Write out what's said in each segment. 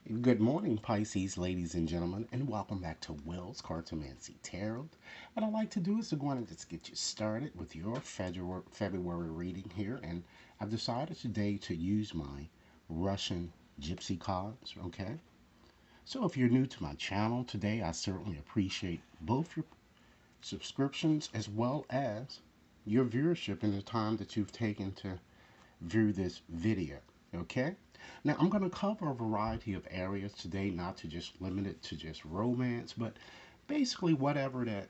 Good morning, Pisces, ladies and gentlemen, and welcome back to Will's Cartomancy Tarot. What I'd like to do is to go on and just get you started with your February reading here, and I've decided today to use my Russian Gypsy cards, okay? So if you're new to my channel today, I certainly appreciate both your subscriptions as well as your viewership and the time that you've taken to view this video, okay? Now, I'm going to cover a variety of areas today, not to just limit it to just romance, but basically whatever that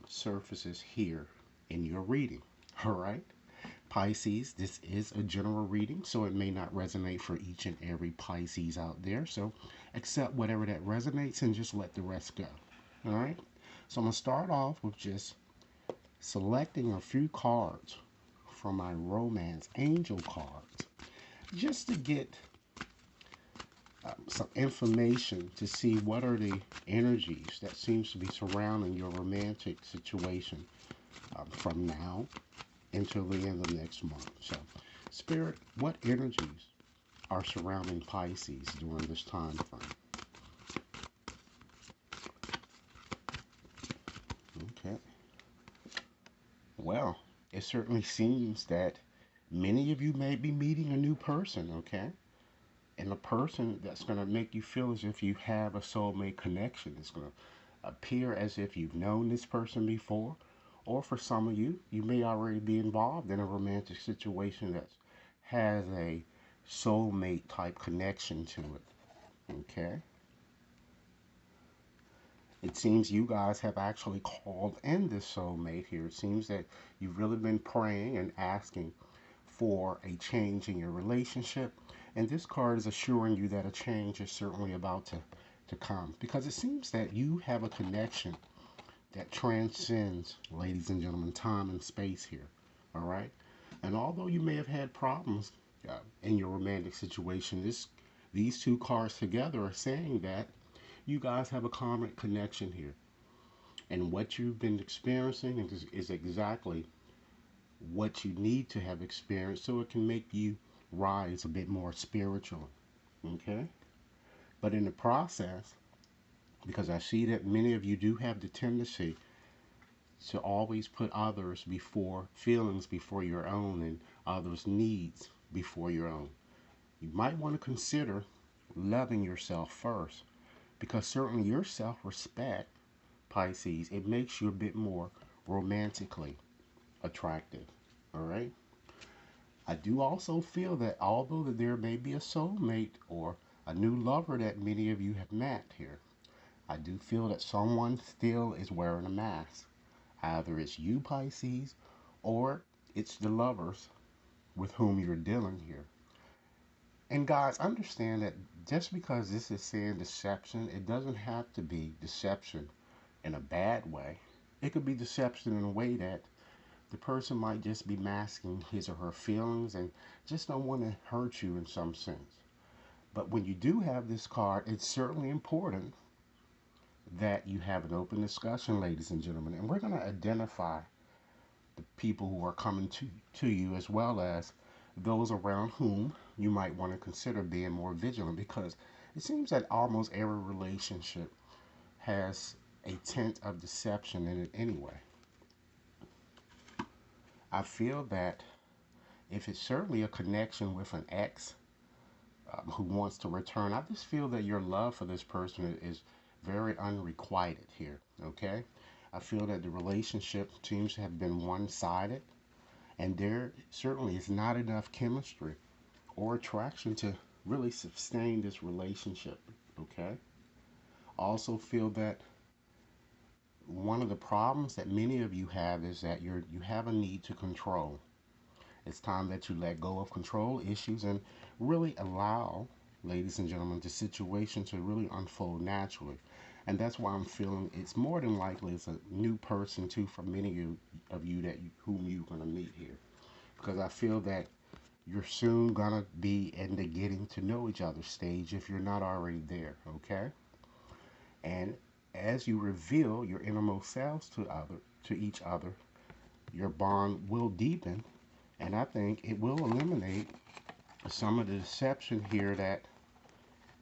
surfaces here in your reading, all right? Pisces, this is a general reading, so it may not resonate for each and every Pisces out there. So accept whatever that resonates and just let the rest go. All right? So I'm going to start off with just selecting a few cards from my romance angel cards just to get some information to see what are the energies that seems to be surrounding your romantic situation from now until the end of next month. So, Spirit, what energies are surrounding Pisces during this time frame? Okay. Well, it certainly seems that many of you may be meeting a new person, okay? And a person that's going to make you feel as if you have a soulmate connection. It's going to appear as if you've known this person before. Or for some of you, you may already be involved in a romantic situation that has a soulmate type connection to it. Okay? It seems you guys have actually called in this soulmate here. It seems that you've really been praying and asking for a change in your relationship. And this card is assuring you that a change is certainly about to come. Because it seems that you have a connection that transcends, ladies and gentlemen, time and space here. All right? And although you may have had problems in your romantic situation, these two cards together are saying that you guys have a karmic connection here. And what you've been experiencing is exactly what you need to have experienced so it can make you rise a bit more spiritually. Okay? But in the process, because I see that many of you do have the tendency to always put others before feelings before your own and others' needs before your own. You might want to consider loving yourself first because certainly your self respect, Pisces, it makes you a bit more romantically attractive. All right. I do also feel that although that there may be a soulmate or a new lover that many of you have met here, I do feel that someone still is wearing a mask. Either it's you, Pisces, or it's the lovers with whom you're dealing here. And guys, understand that just because this is saying deception, it doesn't have to be deception in a bad way. It could be deception in a way that the person might just be masking his or her feelings and just don't want to hurt you in some sense. But when you do have this card, it's certainly important that you have an open discussion, ladies and gentlemen. And we're going to identify the people who are coming to you as well as those around whom you might want to consider being more vigilant because it seems that almost every relationship has a tint of deception in it anyway. I feel that if it's certainly a connection with an ex who wants to return, I just feel that your love for this person is very unrequited here, okay? I feel that the relationship seems to have been one sided, and there certainly is not enough chemistry or attraction to really sustain this relationship, okay? Also feel that one of the problems that many of you have is that you have a need to control. It's time that you let go of control issues and really allow, ladies and gentlemen, the situation to really unfold naturally. And that's why I'm feeling it's more than likely it's a new person too for many of you that whom you're going to meet here. Because I feel that you're soon going to be in the getting to know each other stage if you're not already there, okay? And as you reveal your innermost selves to each other, your bond will deepen, and I think it will eliminate some of the deception here that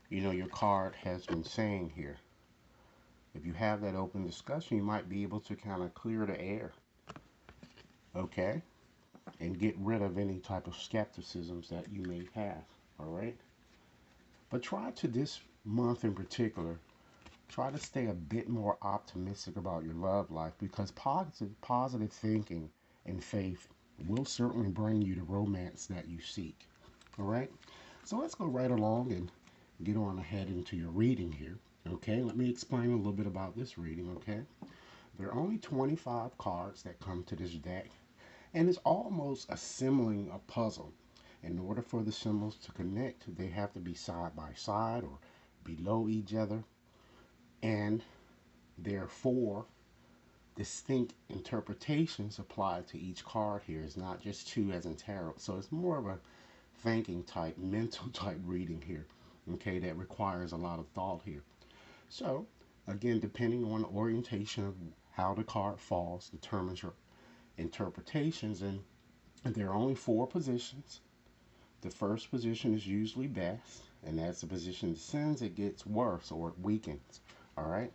your card has been saying here. If you have that open discussion, you might be able to kind of clear the air, okay? And get rid of any type of skepticisms that you may have, all right? But try to, this month in particular, try to stay a bit more optimistic about your love life, because positive thinking and faith will certainly bring you the romance that you seek, all right? So let's go right along and get on ahead into your reading here. Okay, let me explain a little bit about this reading. Okay, there are only 25 cards that come to this deck, and it's almost assembling a puzzle. In order for the symbols to connect, they have to be side by side or below each other, and there are four distinct interpretations applied to each card here. It's not just two as in tarot, so it's more of a thinking type, mental type reading here, okay, that requires a lot of thought here. So, again, depending on the orientation of how the card falls determines your interpretations, and there are only four positions. The first position is usually best, and as the position descends, it gets worse or it weakens. All right,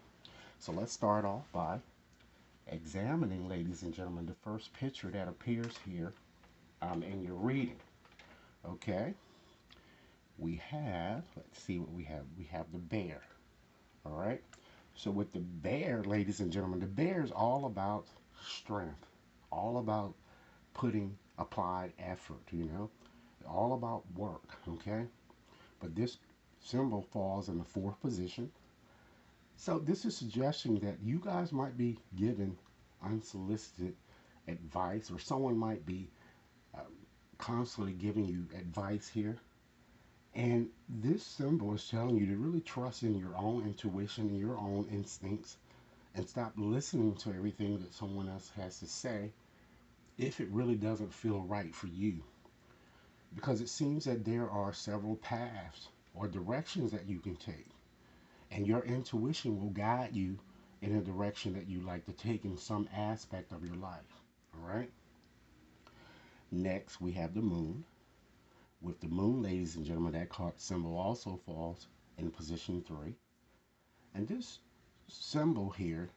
so let's start off by examining, ladies and gentlemen, the first picture that appears here in your reading. Okay, we have, let's see what we have. We have the bear. All right. So with the bear, ladies and gentlemen, the bear is all about strength, all about putting applied effort, all about work, okay? But this symbol falls in the fourth position. So this is suggesting that you guys might be given unsolicited advice, or someone might be um, constantly giving you advice here. And this symbol is telling you to really trust in your own intuition and your own instincts, and stop listening to everything that someone else has to say if it really doesn't feel right for you. Because it seems that there are several paths or directions that you can take, and your intuition will guide you in a direction that you like to take in some aspect of your life. All right. Next, we have the moon. With the moon, ladies and gentlemen, that card symbol also falls in position 3. And this symbol here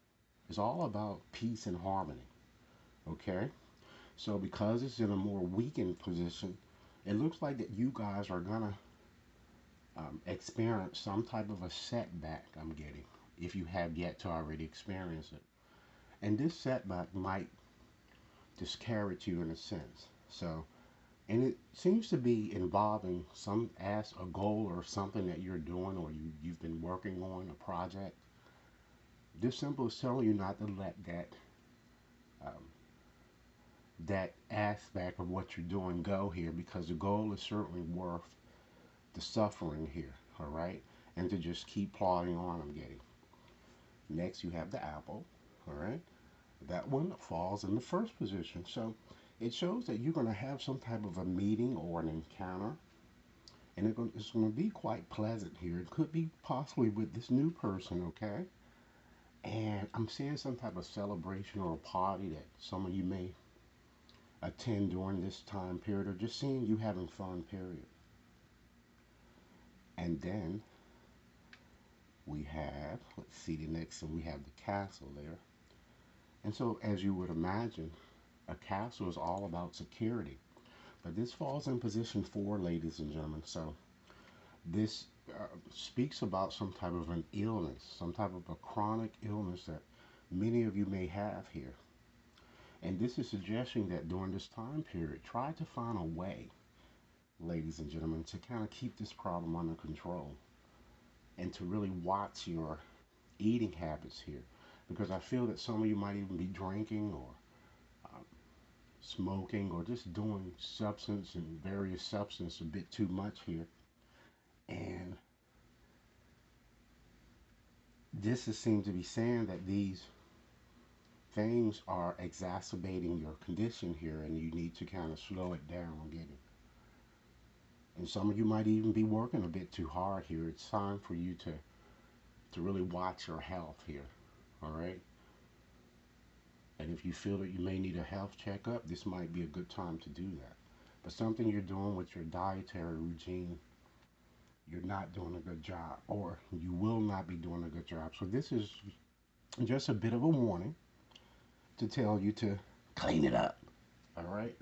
is all about peace and harmony. Okay? So because it's in a more weakened position, it looks like that you guys are gonna experience some type of a setback, I'm getting, if you have yet to already experience it. And this setback might discourage you in a sense. So, and it seems to be involving some as a goal or something that you're doing, or you've been working on a project. This symbol is telling you not to let um, that aspect of what you're doing go here, because the goal is certainly worth the suffering here, all right? And to just keep plodding on, I'm getting. Next, you have the apple, all right? That one falls in the first position. So it shows that you're going to have some type of a meeting or an encounter, and it's going to be quite pleasant here. It could be possibly with this new person, okay? And I'm seeing some type of celebration or a party that some of you may attend during this time period, or just seeing you having fun, period. And then we have, let's see the next one, we have the castle there. And so, as you would imagine, a castle is all about security. But this falls in position 4, ladies and gentlemen. So, this speaks about some type of an illness, some type of a chronic illness that many of you may have here. And this is suggesting that during this time period, try to find a way, ladies and gentlemen, to kind of keep this problem under control, and to really watch your eating habits here. Because I feel that some of you might even be drinking or um, smoking, or just doing substance and various substance a bit too much here. And this seems to be saying that these things are exacerbating your condition here, and you need to kind of slow it down getting. And some of you might even be working a bit too hard here. It's time for you to really watch your health here. All right. And if you feel that you may need a health checkup, this might be a good time to do that. But something you're doing with your dietary routine, you're not doing a good job, or you will not be doing a good job. So this is just a bit of a warning to tell you to clean it up. All right.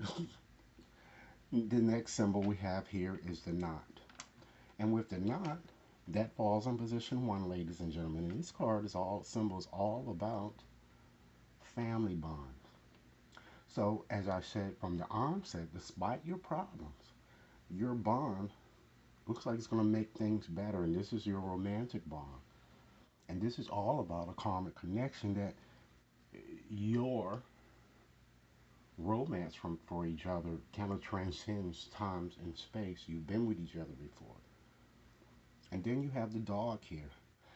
The next symbol we have here is the knot. And with the knot, that falls in position one, ladies and gentlemen. And this card is all symbols all about family bonds. So as I said from the onset, despite your problems, your bond looks like it's going to make things better. And this is your romantic bond. And this is all about a karmic connection that your romance for each other kind of transcends times and space. You've been with each other before. And then you have the dog here.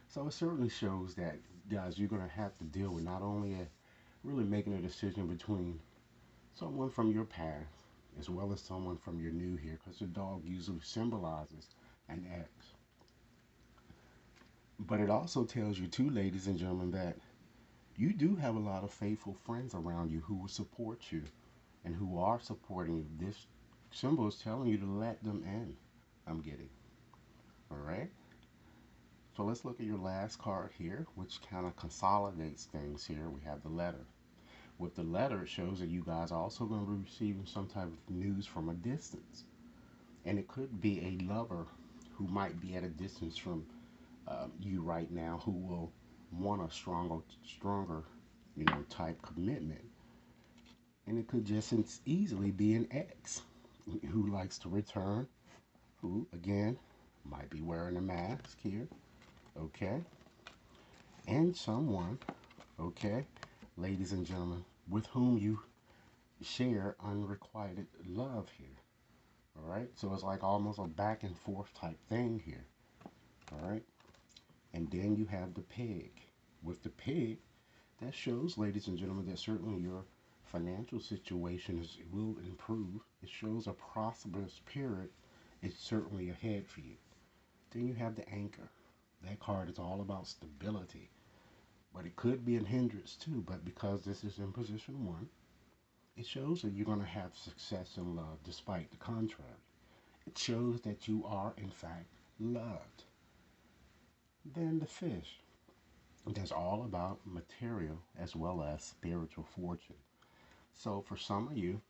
So it certainly shows that, guys, you're going to have to deal with not only really making a decision between someone from your past as well as someone from your new here, because the dog usually symbolizes an ex. But it also tells you, too, ladies and gentlemen, that you do have a lot of faithful friends around you who will support you and who are supporting you. This symbol is telling you to let them in. I'm getting. All right. So let's look at your last card here, which kind of consolidates things here. We have the letter. With the letter, it shows that you guys are also going to be receiving some type of news from a distance. And it could be a lover who might be at a distance from you right now, who will want a stronger, type commitment. And it could just as easily be an ex who likes to return, who, again, might be wearing a mask here, okay? And someone, okay, ladies and gentlemen, with whom you share unrequited love here, all right? So it's like almost a back and forth type thing here, all right? And then you have the pig. With the pig, that shows, ladies and gentlemen, that certainly your financial situation will improve. It shows a prosperous period is certainly ahead for you. Then you have the anchor. That card is all about stability. But it could be a hindrance too. But because this is in position one, it shows that you're going to have success in love despite the contrary. It shows that you are, in fact, loved. Then the fish. That's all about material as well as spiritual fortune. So for some of you,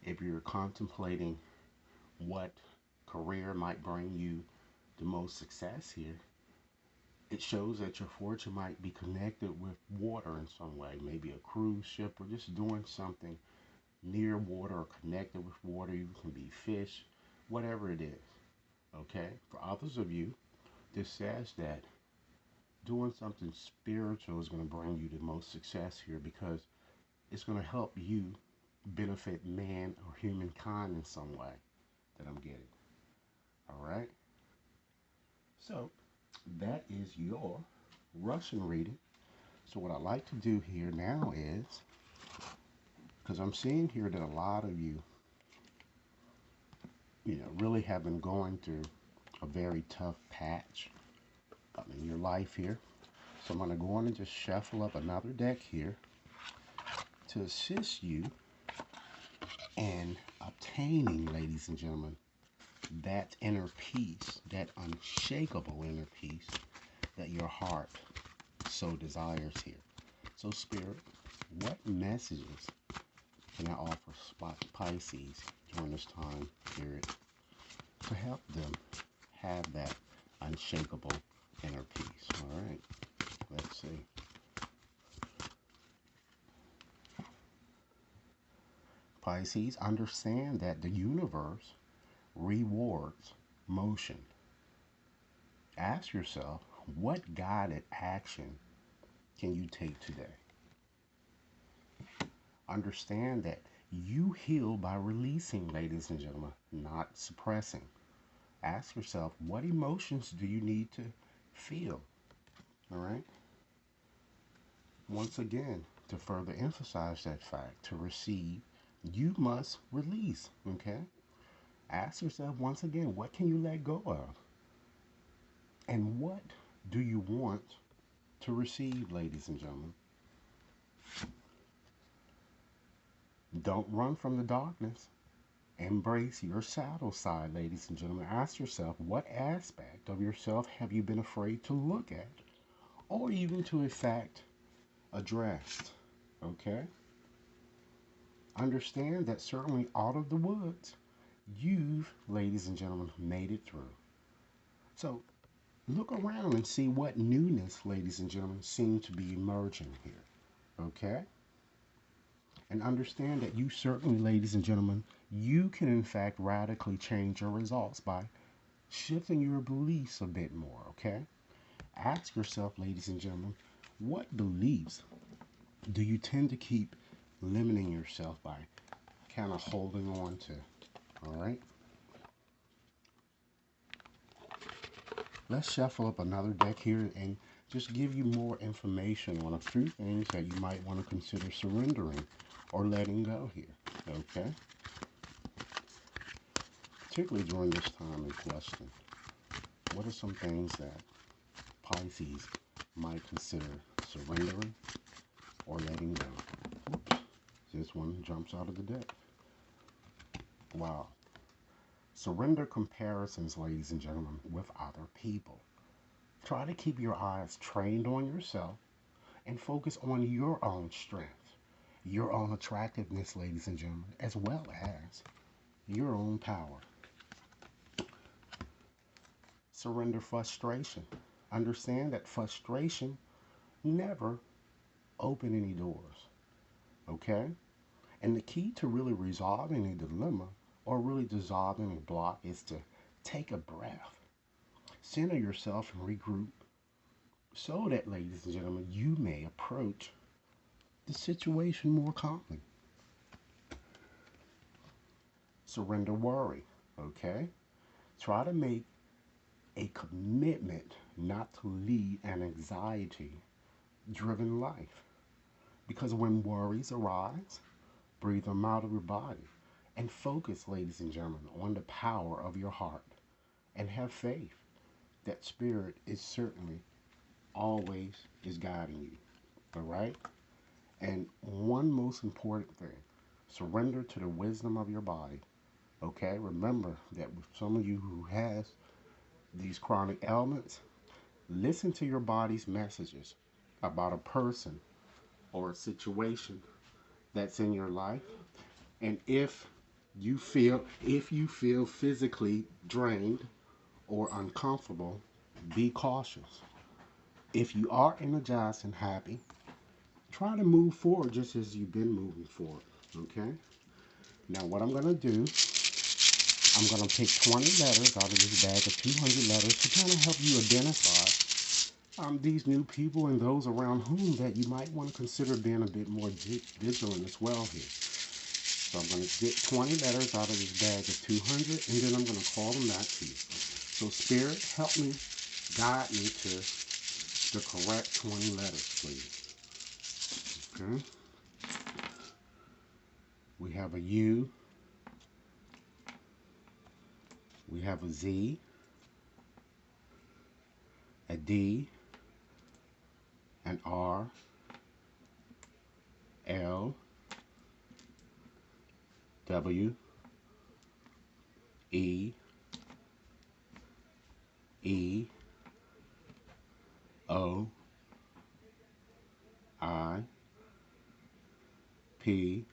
if you're contemplating what career might bring you the most success here, it shows that your fortune might be connected with water in some way, maybe a cruise ship or just doing something near water or connected with water. You can be fish, whatever it is. Okay? For others of you, this says that doing something spiritual is going to bring you the most success here, because it's going to help you benefit man or humankind in some way that I'm getting. All right? So that is your Russian reading. So what I like to do here now is, because I'm seeing here that a lot of you, really have been going through a very tough patch in your life here. So I'm going to go on and just shuffle up another deck here to assist you in obtaining, ladies and gentlemen, that inner peace, that unshakable inner peace that your heart so desires here. So Spirit, what messages can I offer Pisces during this time period to help them have that unshakable inner peace? All right, let's see. Pisces, understand that the universe rewards motion. Ask yourself, what guided action can you take today? Understand that you heal by releasing, ladies and gentlemen, not suppressing. Ask yourself, what emotions do you need to feel? All right? Once again, to further emphasize that fact, to receive, you must release, okay? Ask yourself once again, what can you let go of? And what do you want to receive, ladies and gentlemen? Don't run from the darkness. Embrace your shadow side, ladies and gentlemen. Ask yourself, what aspect of yourself have you been afraid to look at, or even to, in fact, address? Okay? Understand that certainly out of the woods, you've, ladies and gentlemen, made it through. So look around and see what newness, ladies and gentlemen, seem to be emerging here. Okay? And understand that you certainly, ladies and gentlemen, you can in fact radically change your results by shifting your beliefs a bit more. Okay? Ask yourself, ladies and gentlemen, what beliefs do you tend to keep limiting yourself by kind of holding on to? All right? Let's shuffle up another deck here and just give you more information on a few things that you might want to consider surrendering or letting go here. Okay? Particularly during this time in question. What are some things that Pisces might consider surrendering or letting go? Oops. This one jumps out of the deck. Wow. Surrender comparisons, ladies and gentlemen, with other people. Try to keep your eyes trained on yourself and focus on your own strength, your own attractiveness, ladies and gentlemen, as well as your own power. Surrender frustration. Understand that frustration never open any doors. Okay? And the key to really resolving a dilemma or really dissolving a block is to take a breath, center yourself, and regroup so that, ladies and gentlemen, you may approach the situation more calmly. Surrender worry. Okay? Try to make a commitment not to lead an anxiety driven life. Because when worries arise, breathe them out of your body and focus, ladies and gentlemen, on the power of your heart and have faith that spirit is certainly always is guiding you. All right? And one most important thing, surrender to the wisdom of your body. Okay? Remember that with some of you who has these chronic ailments, listen to your body's messages about a person or a situation that's in your life. And if you feel physically drained or uncomfortable, be cautious. If you are energized and happy, try to move forward just as you've been moving forward. Okay? Now what I'm going to do, I'm going to pick 20 letters out of this bag of 200 letters to kind of help you identify these new people and those around whom that you might want to consider being a bit more vigilant as well here. So I'm going to get 20 letters out of this bag of 200, and then I'm going to call them back to you. So Spirit, help me, guide me to the correct 20 letters, please. Okay. We have a U. We have a Z. A D. An R. L. W. E. E. O. I. P.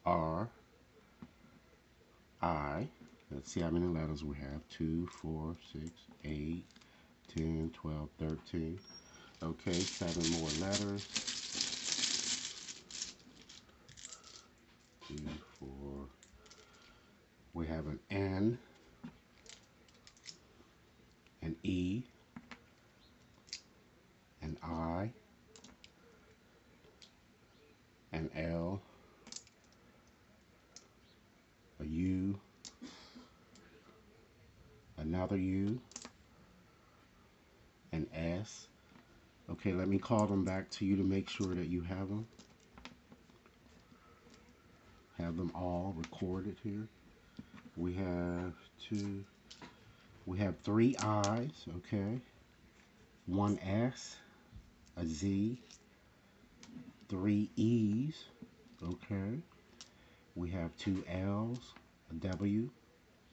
R. I. Let's see how many letters we have. 2, 4, 6, 8, 10, 12, 13. Okay, 7 more letters. 2, 4. We have an N, an E, an I, an L, a U, another U, an S. Okay, let me call them back to you to make sure that you have them. Have them all recorded here. We have three I's, okay, one S, a Z, three E's, okay, We have two L's, a W,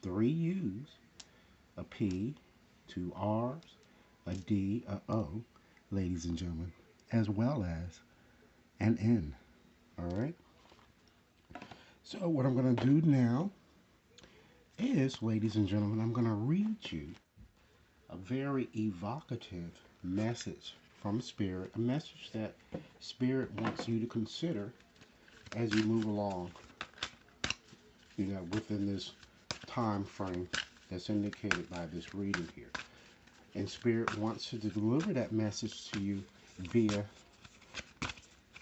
three U's, a P, two R's, a D, a O, ladies and gentlemen, as well as an N. All right. So what I'm going to do now is, ladies and gentlemen, I'm going to read you a very evocative message from Spirit, a message that Spirit wants you to consider as you move along, within this time frame that's indicated by this reading here. And Spirit wants to deliver that message to you via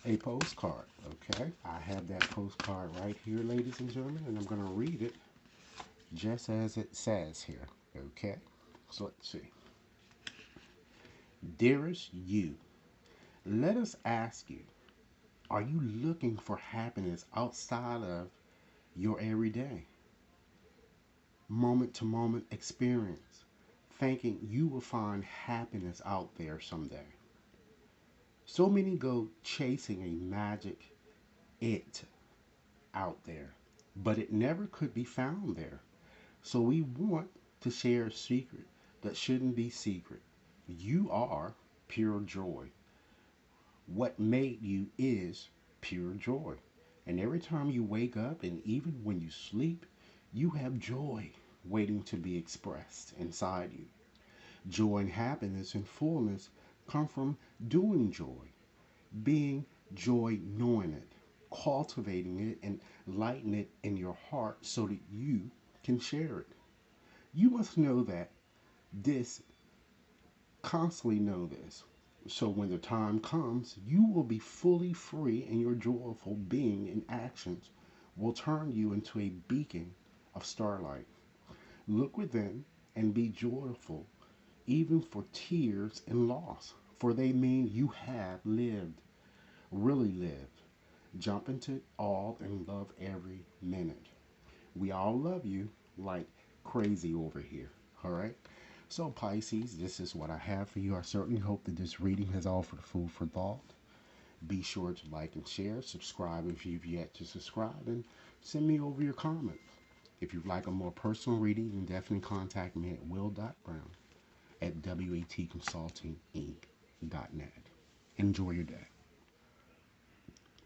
a postcard, okay? I have that postcard right here, ladies and gentlemen, and I'm going to read it just as it says here, okay? So let's see. Dearest you, let us ask you, are you looking for happiness outside of your everyday, moment to moment experience, thinking you will find happiness out there someday? So many go chasing a magic it out there, but it never could be found there. So we want to share a secret that shouldn't be secret. You are pure joy. What made you is pure joy. And every time you wake up and even when you sleep, you have joy waiting to be expressed inside you. Joy and happiness and fullness come from doing joy, being joy, knowing it, cultivating it, and lighting it in your heart so that you can share it. You must know that this, constantly know this. So when the time comes, you will be fully free, and your joyful being and actions will turn you into a beacon of starlight. Look within and be joyful, even for tears and loss, for they mean you have lived, really lived. Jump into it all and love every minute. We all love you like crazy over here. All right. So, Pisces, this is what I have for you. I certainly hope that this reading has offered food for thought. Be sure to like and share, subscribe if you've yet to subscribe, and send me over your comments. If you'd like a more personal reading, then definitely contact me at will.brown at watconsultinginc.net. Enjoy your day.